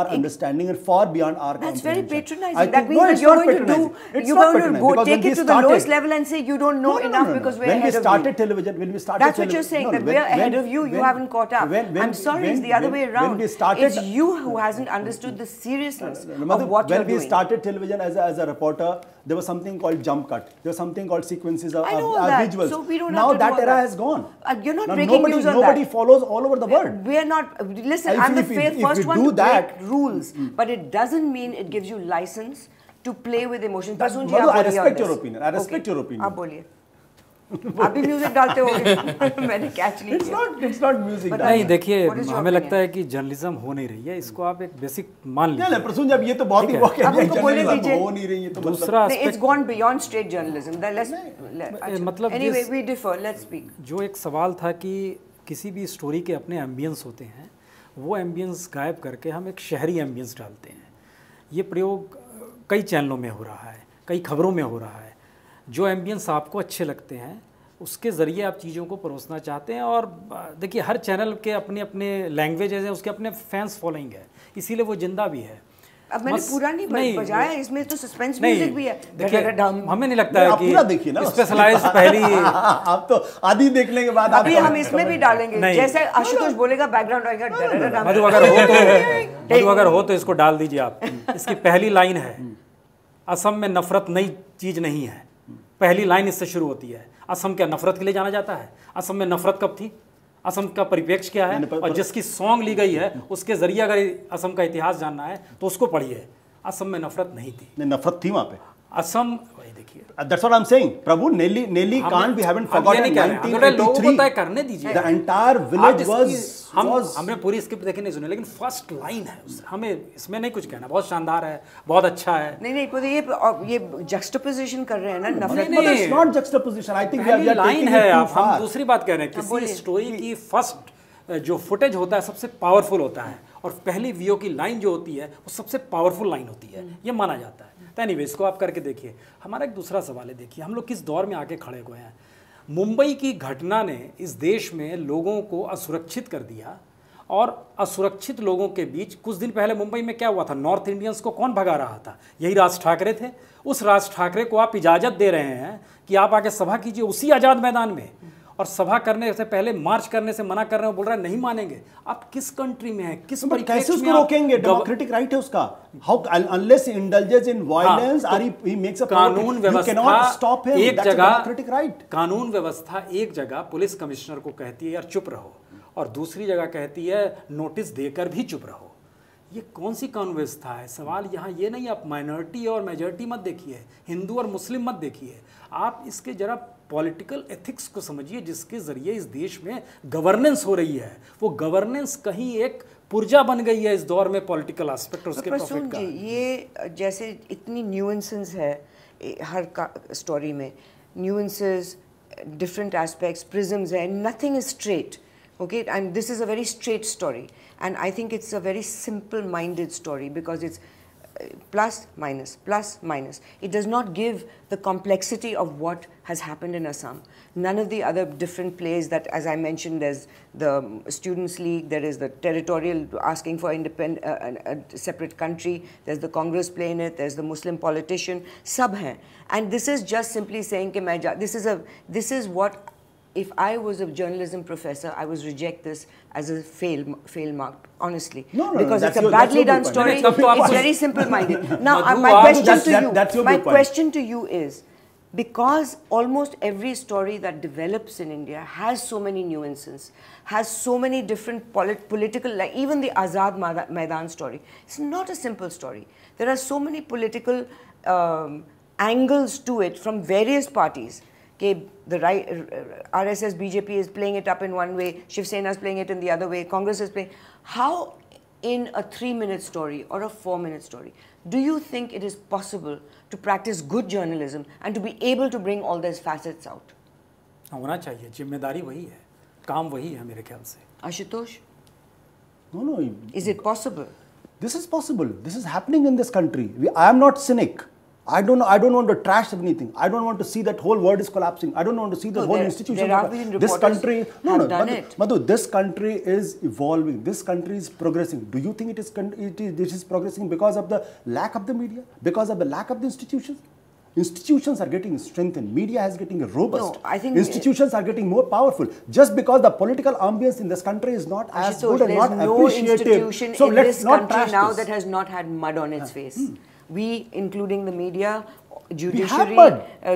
C: understanding and far beyond our
A: comprehension. That's very patronizing. That means that you're going to take it to the lowest level and say you don't know enough because we're ahead of you.
C: When we started
A: That's what you're saying, that we're ahead of you, you haven't caught up. I'm sorry, it's the other way around. It's you who hasn't understood the seriousness of what you're doing.
C: When we started television as a reporter, there was something called jump cut. There was something called sequences of visuals.
A: So we don't
C: now
A: have to
C: that era has gone.
A: You're not
C: now
A: breaking news on
C: nobody
A: that.
C: follows all over the world.
A: We are not. Listen, I'm the first one to break rules, but it doesn't mean it gives you license to play with emotions.
C: Madhu, I respect your opinion. I respect your opinion.
A: आप बोलिए. आप भी music डालते होगे. मैंने catch नहीं किया.
C: It's not music.
B: नहीं देखिए, हमें लगता है कि जर्नलिज्म हो नहीं रही है. इसको आप एक बेसिक मान लीजिए.
C: प्रसून जब ये तो बहुत ही वाकई जर्नलिज्म हो नहीं रही है तो
B: दूसरा
A: it's gone beyond straight journalism.
B: मतलब
A: anyway we differ. Let's speak.
B: जो एक सवाल था कि किसी भी स्टोरी के अपने एम्बियंस होते हैं, वो एम्बियंस गायब करके हम एक शहरी एम्बियंस डालते हैं. ये प्रयोग कई चैनलों में हो रहा है, कई खबरों में हो रहा है. जो एम्बियंस आपको अच्छे लगते हैं उसके ज़रिए आप चीज़ों को परोसना चाहते हैं. और देखिए हर चैनल के अपने अपने लैंग्वेजेस हैं, उसके अपने फैंस फॉलोइंग है, इसीलिए वो जिंदा भी है.
A: अब मैंने पूरा नहीं बजाया, इसमें तो सस्पेंस म्यूजिक भी है.
B: देखिए हमें नहीं लगता है कि
C: स्पेशलाइज्ड
B: पहली
C: आप तो आधी देखने के बाद
A: अभी हम इसमें भी डालेंगे. जैसे आशुतोष बोलेगा बैकग्राउंड आएगा.
B: मधु अगर हो तो इसको डाल दीजिए आप. इसकी पहली लाइन है, असम में नफरत नई चीज़ नहीं है. पहली लाइन इससे शुरू होती है. असम क्या नफरत के लिए जाना जाता है? असम में नफरत कब थी? असम का परिप्रेक्ष्य क्या है? और जिसकी सॉन्ग ली गई है उसके जरिए अगर असम का इतिहास जानना है तो उसको पढ़िए. असम में नफरत नहीं थी.
C: नफरत थी वहाँ पे.
B: असम देखिए,
C: that's what I'm saying. प्रभु नेली कांड we haven't forgotten. 1983
B: करने दीजिए.
C: The entire village was
B: हमने पूरी स्क्रिप्ट देखी नहीं सुनी, लेकिन फर्स्ट लाइन है हमें इसमें नहीं कुछ कहना. बहुत शानदार है, बहुत अच्छा है.
A: नहीं ये जक्सटापोजिशन कर रहे हैं ना नफरत.
C: It's not juxtaposition. I think we are
B: line है. हम दूसरी बात कह रहे हैं. किसी स्टोरी की फर्स्ट जो फुटेज होता है सबसे पावरफुल होता है, और पहली वीओ की लाइन जो होती है वो सबसे पावरफुल लाइन होती है, ये माना जाता है. तो एनीवे इसको आप करके देखिए. हमारा एक दूसरा सवाल है, देखिए हम लोग किस दौर में आके खड़े हुए हैं. मुंबई की घटना ने इस देश में लोगों को असुरक्षित कर दिया, और असुरक्षित लोगों के बीच कुछ दिन पहले मुंबई में क्या हुआ था? नॉर्थ इंडियंस को कौन भगा रहा था? यही राज ठाकरे थे. उस राज ठाकरे को आप इजाज़त दे रहे हैं कि आप आके सभा कीजिए उसी आज़ाद मैदान में, और सभा करने से पहले मार्च करने से मना कर रहे हो, बोल रहा है नहीं मानेंगे. आप किस कंट्री में हैं? किस
C: कैसे उसको रोकेंगे? डेमोक्रेटिक राइट है उसका. How unless he indulges in violence और ही मेक्स अ
B: कानून व्यवस्था एक जगह,
C: डेमोक्रेटिक राइट.
B: कानून व्यवस्था एक जगह पुलिस कमिश्नर को कहती है यार चुप रहो, और दूसरी जगह कहती है नोटिस देकर भी चुप रहो. ये कौन सी कानून व्यवस्था है? सवाल यहाँ ये नहीं, आप माइनॉरिटी और मेजॉरिटी मत देखिए, हिंदू और मुस्लिम मत देखिए, आप इसके जरा पॉलिटिकल एथिक्स को समझिए जिसके ज़रिए इस देश में गवर्नेंस हो रही है. वो गवर्नेंस कहीं एक पुर्जा बन गई है इस दौर में पॉलिटिकल एस्पेक्ट और उसके प्रॉफिट का.
A: ये जैसे इतनी न्यूएंसेस है हर स्टोरी में, न्यूएंसेस, डिफरेंट एस्पेक्ट्स, प्रिज्म्स है, nothing is straight. Okay, and this is a very straight story, and I think it's a very simple-minded story because it's plus minus plus minus. It does not give the complexity of what has happened in Assam. None of the other different plays that, as I mentioned, there's the Students' League, there is the territorial asking for a separate country, there's the Congress play in it, there's the Muslim politician, sab hai. And this is just simply saying कि this is what. If I was a journalism professor, I would reject this as a fail mark, honestly.
C: No,
A: because it's a badly done story. It's very simple-minded. Now, my question to you is, because almost every story that develops in India has so many nuances, has so many different political, like even the Azad Maidan story, it's not a simple story. There are so many political angles to it from various parties. The right, RSS, BJP is playing it up in one way, Shiv Sena is playing it in the other way, Congress is playing. How in a 3-minute story or a 4-minute story do you think it is possible to practice good journalism and to be able to bring all these facets out?
B: होना चाहिए, जिम्मेदारी वही है, काम वही है मेरे ख्याल से.
A: Ashutosh?
C: No.
A: Is it possible?
C: This is possible. This is happening in this country. I am not cynic. I don't want to trash anything. I don't want to see that whole world is collapsing. I don't want to see the whole institution. This country, Madhu, this country is evolving. This country is progressing. Do you think it is progressing because of the lack of the media? Because of the lack of the institutions? Institutions are getting strengthened. Media is getting robust.
A: No, I think
C: institutions are getting more powerful. Just because the political ambience in this country is not as good and not appreciative.
A: Institution so in let's this not country now that has not had mud on its face. We, including the media, judiciary,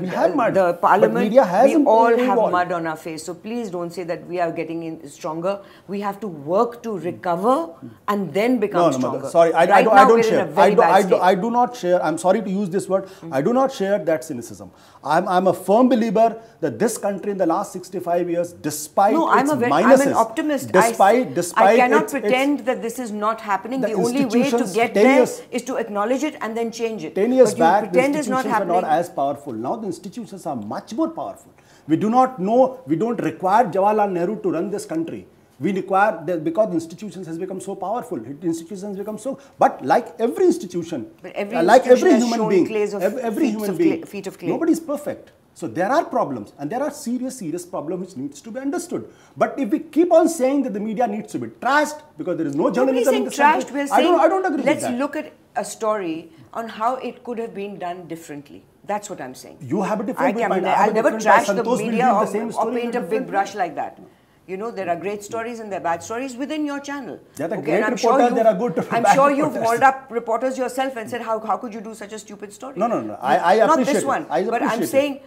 C: we have mud.
A: the parliament,
C: media has
A: we all have
C: evolved.
A: mud on our face. So please don't say that we are getting in stronger. We have to work to recover and then become stronger.
C: Mother, sorry, I don't share. I do not share. I'm sorry to use this word. I do not share that cynicism. I'm a firm believer that this country in the last 65 years, despite its minuses,
A: I'm an optimist.
C: Despite
A: I cannot pretend that this is not happening. The only way to get there is to acknowledge it and then change it.
C: 10 years
A: but
C: back, the
A: institutions
C: institutions were not as powerful. Now the institutions are much more powerful. We do not know, we don't require Jawaharlal Nehru to run this country. We require, because the institutions has become so powerful, institutions become so, but like every institution, like every human being, every human being, nobody is perfect. So there are problems, and there are serious problems which needs to be understood. But if we keep on saying that the media needs to be trashed because there is no journalism in this country, I don't agree with that.
A: Let's look at a story on how it could have been done differently. That's what I'm saying.
C: You have a different viewpoint.
A: I'll never trash the
C: Santosh
A: media or paint a big
C: different
A: brush like that. You know, there are great stories and there are bad stories within your channel.
C: There are great reporters, there are good reporters.
A: I'm sure you've hauled up reporters yourself and said, how could you do such a stupid story?
C: No. I appreciate
A: Not this one.
C: it.
A: But I'm saying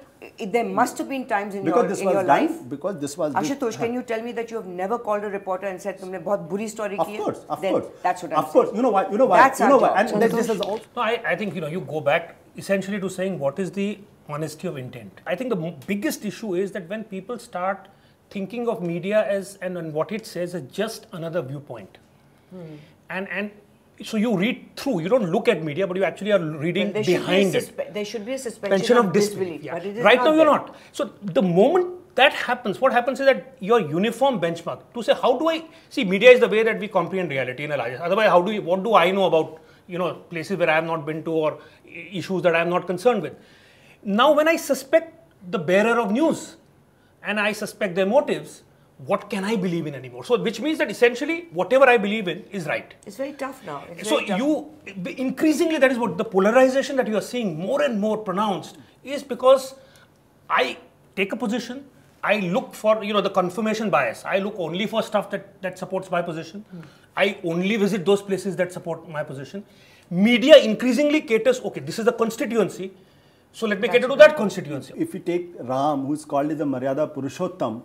A: there must have been times in your life.
C: Because this was
A: Ashutosh, can you tell me that you have never called a reporter and said, "Tumne bahut buri story ki hai"?
C: Of course.
A: That's what I'm saying.
C: Of course. You know why?
A: That's our job.
C: And this is also.
D: No, I think you go back essentially to saying what is the honesty of intent. I think the biggest issue is that when people start thinking of media as and what it says as just another viewpoint, and so you read through, you don't look at media, but you actually are reading behind it.
A: There should be a suspension of disbelief.
D: Yeah.
A: But it is
D: right
A: not
D: now,
A: there.
D: you're not. So the moment that happens, what happens is that your uniform benchmark to say, how do I see media is the way that we comprehend reality in a large. Otherwise, what do I know about places where I have not been to or issues that I am not concerned with? Now, when I suspect the bearer of news and I suspect their motives, what can I believe in anymore? So, which means that essentially whatever I believe in is right.
A: It's very tough now.
D: So increasingly, that is what the polarization that you are seeing more and more pronounced is because I take a position, I look for the confirmation bias. I look only for stuff that supports my position. I only visit those places that support my position. Media increasingly caters, okay, this is the constituency, so let me cater to that constituency.
C: If you take Ram, who is called as the Maryada Purushottam,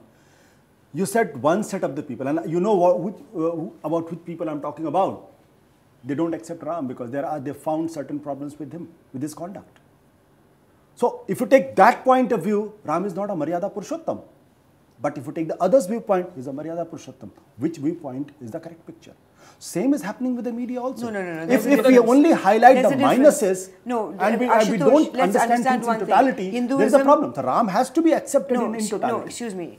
C: you said one set of the people, and you know about which people I'm talking about. They don't accept Ram because they found certain problems with him, with his conduct. So if you take that point of view, Ram is not a Maryada Purushottam. But if you take the other's viewpoint, he's a Maryada Purushottam. Which viewpoint is the correct picture? Same is happening with the media also.
A: No.
C: If we only highlight the minuses and we don't understand things in totality, there is a problem. The Ram has to be accepted in totality.
A: No, excuse me.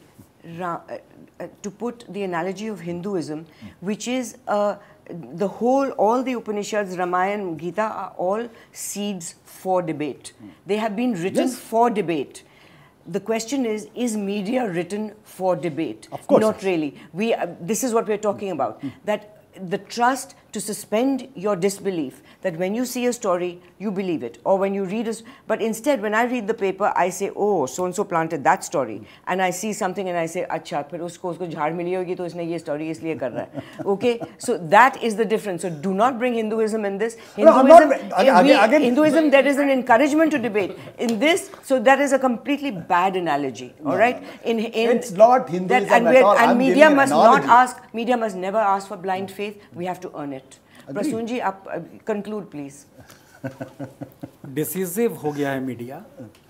A: To put the analogy of Hinduism, which is all the Upanishads, Ramayana, Gita are all seeds for debate. They have been written for debate. The question is media written for debate?
C: Of course.
A: Not really. This is what we're talking about. That the trust to suspend your disbelief, that when you see a story, you believe it. Or when you read but instead, when I read the paper, I say, oh, so-and-so planted that story. And I see something and I say, acha, phir usko jhaad mili hogi, to isne ye story isliye kar raha hai. Okay? So that is the difference. So do not bring Hinduism in this. Hinduism, there is an encouragement to debate. In this, so that is a completely bad analogy. All right?
C: It's not Hinduism
A: at all. And media must never ask for blind faith. We have to earn it. Prasun ji, conclude please.
B: Decisive हो गया है media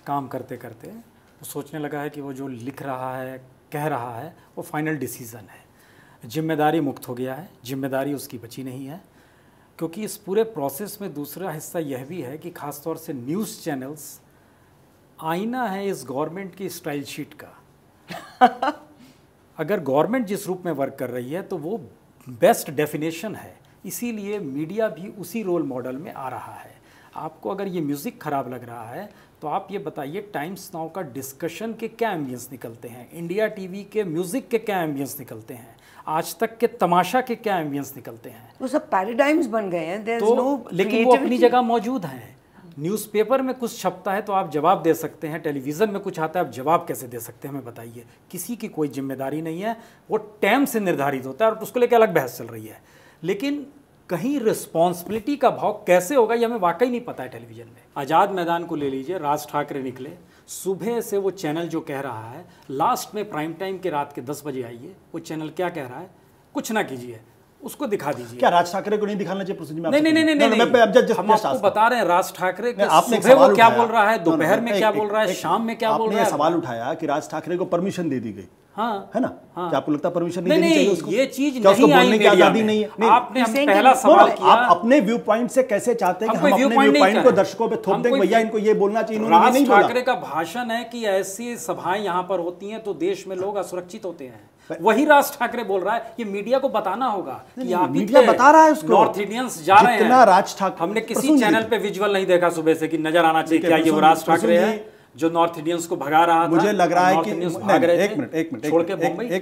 B: काम करते करते, वो सोचने लगा है कि वो जो लिख रहा है, कह रहा है, वो फाइनल डिसीज़न है। जिम्मेदारी मुक्त हो गया है, जिम्मेदारी उसकी बची नहीं है, क्योंकि इस पूरे प्रोसेस में दूसरा हिस्सा यह भी है कि ख़ास तौर से न्यूज़ चैनल्स आईना है इस गवर्नमेंट की स्टाइल शीट का। अगर गवर्नमेंट जिस रूप में वर्क कर रही है तो वो बेस्ट डेफिनेशन है, इसीलिए मीडिया भी उसी रोल मॉडल में आ रहा है। आपको अगर ये म्यूज़िक ख़राब लग रहा है तो आप ये बताइए टाइम्स नाउ का डिस्कशन के क्या एम्बियंस निकलते हैं, इंडिया टीवी के म्यूज़िक के क्या एम्बियंस निकलते हैं, आज तक के तमाशा के क्या एम्बियंस निकलते हैं।
A: वो सब पैराडाइम्स बन गए हैं,
B: तो लेकिन वो अपनी जगह मौजूद हैं। न्यूज़पेपर में कुछ छपता है तो आप जवाब दे सकते हैं, टेलीविज़न में कुछ आता है आप जवाब कैसे दे सकते हैं, हमें बताइए। किसी की कोई जिम्मेदारी नहीं है, वो टाइम से निर्धारित होता है और उसको लेकर अलग बहस चल रही है। लेकिन कहीं रिस्पॉन्सिबिलिटी का भाव कैसे होगा ये हमें वाकई नहीं पता है। टेलीविजन में आज़ाद मैदान को ले लीजिए, राज ठाकरे निकले, सुबह से वो चैनल जो कह रहा है, लास्ट में प्राइम टाइम के रात के 10 बजे आइए, वो चैनल क्या कह रहा है, कुछ ना कीजिए, उसको दिखा दीजिए।
C: क्या राज ठाकरे को नहीं दिखाना चाहिए प्रसून जी?
B: नहीं, हम आपको बता रहे हैं राज ठाकरे सुबह वो क्या बोल रहा है, दोपहर में क्या बोल रहा है, शाम में क्या बोल रहा है।
C: सवाल उठाया कि राज ठाकरे को परमिशन दे दी गई,
B: हाँ,
C: है ना? क्या आपको लगता है परमिशन नहीं देनी चाहिए उसको?
B: ये चीज
C: क्या उसको
B: नहीं आई
C: बोलने की आजादी नहीं है?
B: आपने हमसे पहला सवाल किया,
C: आप अपने व्यू पॉइंट से कैसे चाहते हैं कि हम अपने व्यू पॉइंट को दर्शकों पे थोप दें, भैया इनको ये बोलना चाहिए, इन्होंने नहीं बोला।
B: राज ठाकरे का भाषण है कि ऐसी सभाएं यहाँ पर होती हैं तो देश में लोग असुरक्षित होते हैं, वही राज ठाकरे बोल रहा है। ये मीडिया को बताना होगा कि आप
C: मीडिया बता रहा है उसको,
B: नॉर्थ इंडियंस जा रहे हैं।
C: राज ठाकरे,
B: हमने किसी चैनल पे विजुअल नहीं देखा सुबह से कि नजर आना चाहिए क्या ये वो राज ठाकरे है जो नॉर्थ इंडियंस को भगा रहा था।
C: मुझे लग रहा है कि
B: एक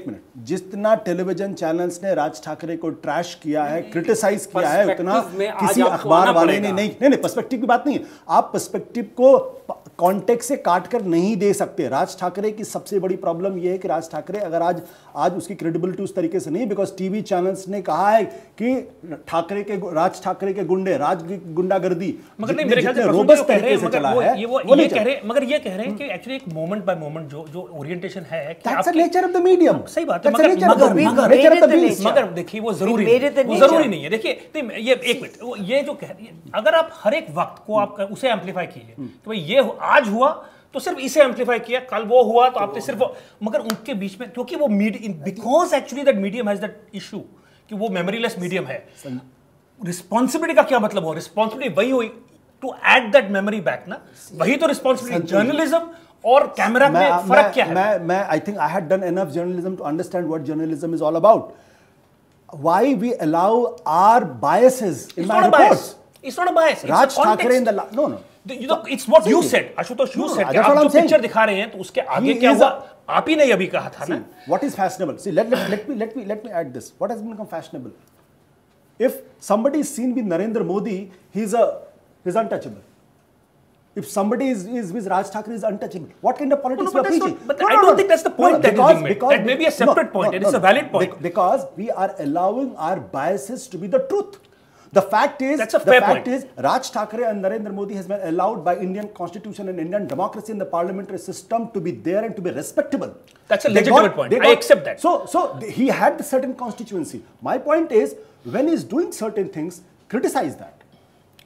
B: मिनट,
C: जितना टेलीविजन चैनल्स ने राज ठाकरे को ट्रैश किया है, क्रिटिसाइज किया है, उतना किसी अखबार वाले ने नहीं। पर्सपेक्टिव की बात नहीं है, आप पर्सपेक्टिव को कॉन्टेक्स्ट से काट कर नहीं दे सकते। राज ठाकरे की सबसे बड़ी प्रॉब्लम यह है कि राज ठाकरे अगर आज उसकी क्रेडिबिलिटी उस तरीके से नहीं, बिकॉज टीवी चैनल्स ने कहा है कि राज ठाकरे के गुंडे, गुंडागर्दी रोबस्ट तरीके से चला है,
D: मगर ये कह रहे हैं कि एक्चुअली एक मोमेंट बाय मोमेंट जो ओरिएंटेशन है,
C: that's the nature of the medium.
D: सही बात है, मगर देखिए वो जरूरी नहीं है। देखिए ये एक मिनट, ये जो कह रही है, अगर आप हर एक वक्त को आप उसे एम्पलीफाई कीजिए कि भाई ये आज हुआ तो सिर्फ इसे एम्पलीफाई किया, कल वो हुआ तो आपने सिर्फ, मगर उनके बीच में, क्योंकि वो because actually that medium has that issue कि वो मेमोरीलेस मीडियम है। रिस्पॉन्सिबिलिटी का क्या मतलब हो? रिस्पॉन्सिबिलिटी वही हुई to add that memory back ना, वही तो रिस्पॉन्सिबिलिटी। जर्नलिज्म और कैमरा में फर्क क्या है?
C: मैं I think I had done enough journalism to understand what journalism is all about. Why we allow our biases in my reports?
D: It's not a bias.
C: Raj Thakre in the no.
D: It's what you said, Ashutosh. You said. आप जो picture दिखा रहे हैं तो उसके आगे क्या हुआ? आप ही ने अभी कहा था ना.
C: What is fashionable? See, let me add this. What has become fashionable? If somebody is seen with Narendra Modi, he's untouchable. If somebody is with Raj Thakre, is untouchable. What kind of politics we are preaching?
D: But I don't think that's the point that is being made. That may be a separate point, and it's a valid point.
C: Because we are allowing our biases to be the truth. The fact is, Raj Thakre and Narendra Modi has been allowed by Indian constitution and Indian democracy and the parliamentary system to be there and to be respectable.
D: That's a legitimate point. I accept that.
C: So he had a certain constituency. My point is, when he's doing certain things, criticize that.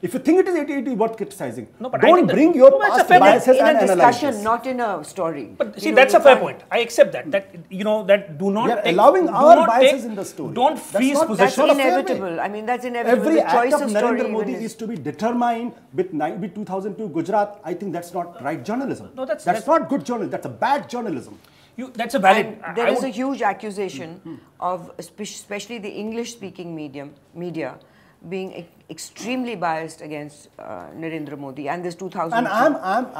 C: If you think it is worth criticizing, don't bring your past biases and analysis.
A: In a discussion, not in a story.
D: But see, that's a fair point. I accept that. That do not.
C: We are allowing our biases in the story.
D: Don't freeze position.
A: That's inevitable. I mean, that's inevitable.
C: Every act of Narendra Modi is to be determined with 2002 Gujarat. I think that's not right journalism. No, that's not good journalism. That's a bad journalism.
D: That's a valid.
A: There is a huge accusation of especially the English-speaking media being extremely biased against Narendra Modi and this 2000.
C: And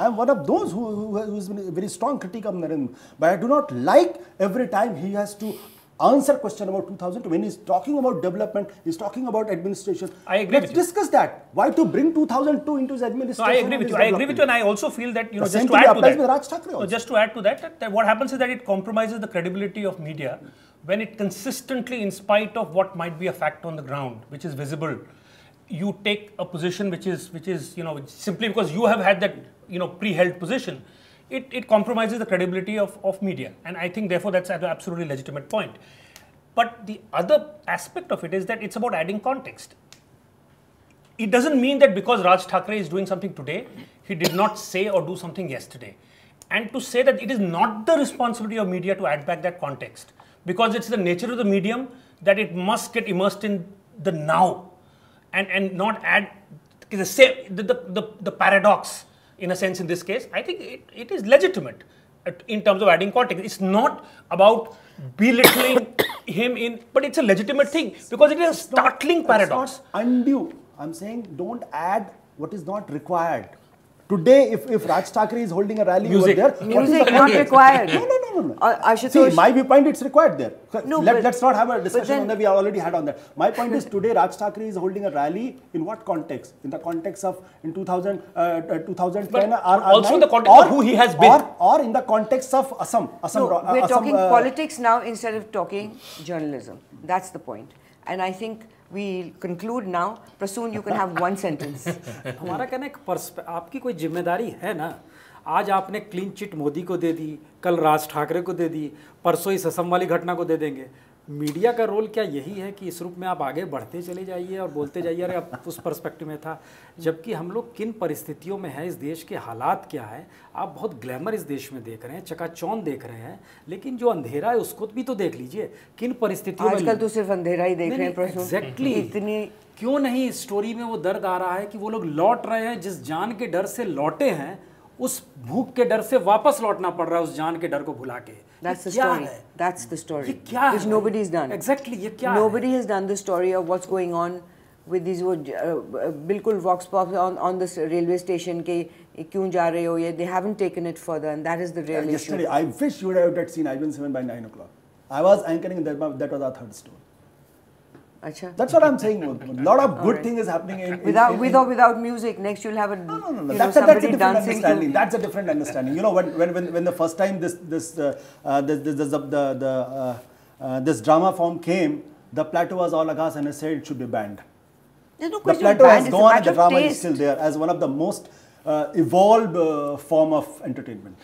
C: I'm one of those who's been a very strong critique of Narendra. But I do not like every time he has to answer question about 2002 when he's talking about development, he's talking about administration.
D: I agree.
C: Let's discuss that. Why to bring 2002 into his administration?
D: No, I agree with you. I agree with you, and I also feel that just to add to that, what happens is that it compromises the credibility of media when it consistently, in spite of what might be a fact on the ground, which is visible, you take a position which is simply because you have had that pre-held position, it compromises the credibility of media, and I think therefore that's an absolutely legitimate point. But the other aspect of it is that it's about adding context. It doesn't mean that because Raj Thakre is doing something today, he did not say or do something yesterday. And to say that it is not the responsibility of media to add back that context, because it's the nature of the medium that it must get immersed in the now and not add the paradox in a sense in this case. I think it is legitimate in terms of adding context. It's not about belittling him but it's a legitimate thing because it is a startling paradox.
C: It's not undue. I'm saying don't add what is not required. Today, if Raj Thakre is holding a rally over there,
A: music not required.
C: No. See, my viewpoint, it's required there. No, let's not have a discussion on that. We already had on that. My point is today, Raj Thakre is holding a rally in what context? In the context of in 2010,
D: also in the context of who he has been,
C: or in the context of Assam.
A: We're talking politics now instead of talking journalism. That's the point. And I think we'll conclude now. Prasun, you can have one sentence.
B: हमारा कहना एक आपकी कोई जिम्मेदारी है ना. आज आपने क्लीन चिट मोदी को दे दी, कल राज ठाकरे को दे दी, परसों इस असम वाली घटना को दे देंगे. मीडिया का रोल क्या यही है कि इस रूप में आप आगे बढ़ते चले जाइए और बोलते जाइए अरे अब उस पर्सपेक्टिव में था, जबकि हम लोग किन परिस्थितियों में हैं, इस देश के हालात क्या है. आप बहुत ग्लैमर इस देश में देख रहे हैं, चकाचौंध देख रहे हैं, लेकिन जो अंधेरा है उसको भी तो देख लीजिए. किन परिस्थितियों में
A: आजकल तो सिर्फ अंधेरा ही देख रहे हैं.
B: एग्जैक्टली
A: इतनी
B: क्यों नहीं इस स्टोरी में वो दर्द आ रहा है कि वो लोग लौट रहे हैं जिस जान के डर से लौटे हैं, उस भूख के डर से वापस लौटना पड़ रहा है उस जान के डर को भुला के.
A: That's the story. That's the story.
B: ये क्या है?
A: Which nobody's done.
B: Exactly. ये क्या
A: Nobody has done the story of what's going on with these बिल्कुल vox pop on this railway station के क्यों जा रहे हो ये. They haven't taken it further, and that is the real issue.
C: Yesterday, I wish you would have seen IBN7 by 9 o'clock. I was anchoring that was our third story.
A: Achha.
C: That's what I'm saying. A lot of good thing is happening
A: without music. Next you'll have a
C: no.
A: That's
C: a different
A: dancing
C: understanding. That's a different understanding. You know, when the first time this drama form came, the plateau was all aghast and I said it should be banned.
A: There's no
C: The
A: question
C: plateau has
A: banned,
C: gone and
A: it's a
C: the drama
A: matter
C: is
A: of
C: still
A: taste.
C: there as one of the most evolved form of entertainment.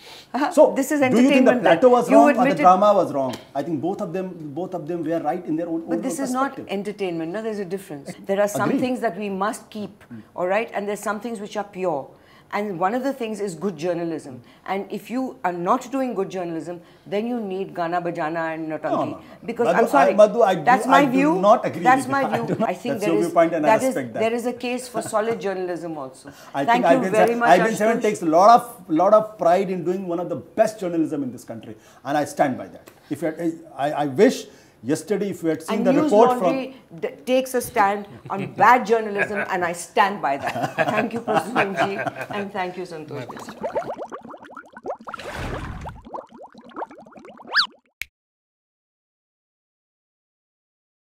C: So,
A: this is
C: do you think the
A: entertainment
C: plateau was
A: you
C: wrong or the
A: admitted-
C: drama was wrong? I think both of them were right in their own
A: But this is not
C: perspective.
A: entertainment. No, there's a difference. There are some
C: Agreed.
A: things that we must keep, all right, and there's some things which are pure. And one of the things is good journalism. And if you are not doing good journalism, then you need Gana Bajana and Nautanki.
C: No.
A: Because
C: Madhu,
A: I'm sorry,
C: Madhu,
A: that's my
C: do
A: view.
C: not agree
A: That's
C: with
A: my
C: you.
A: view. I think
C: That's your viewpoint and I respect that.
A: there is a case for solid journalism also.
C: I
A: Thank
C: think
A: you very much,
C: IBN7
A: Ashutosh.
C: takes a lot of pride in doing one of the best journalism in this country, and I stand by that. If you had, I wish yesterday if you had seen
A: And
C: the
A: News
C: report
A: Laundry takes a stand on bad journalism, and I stand by that. Thank you, Prasun ji, and thank you, Santosh.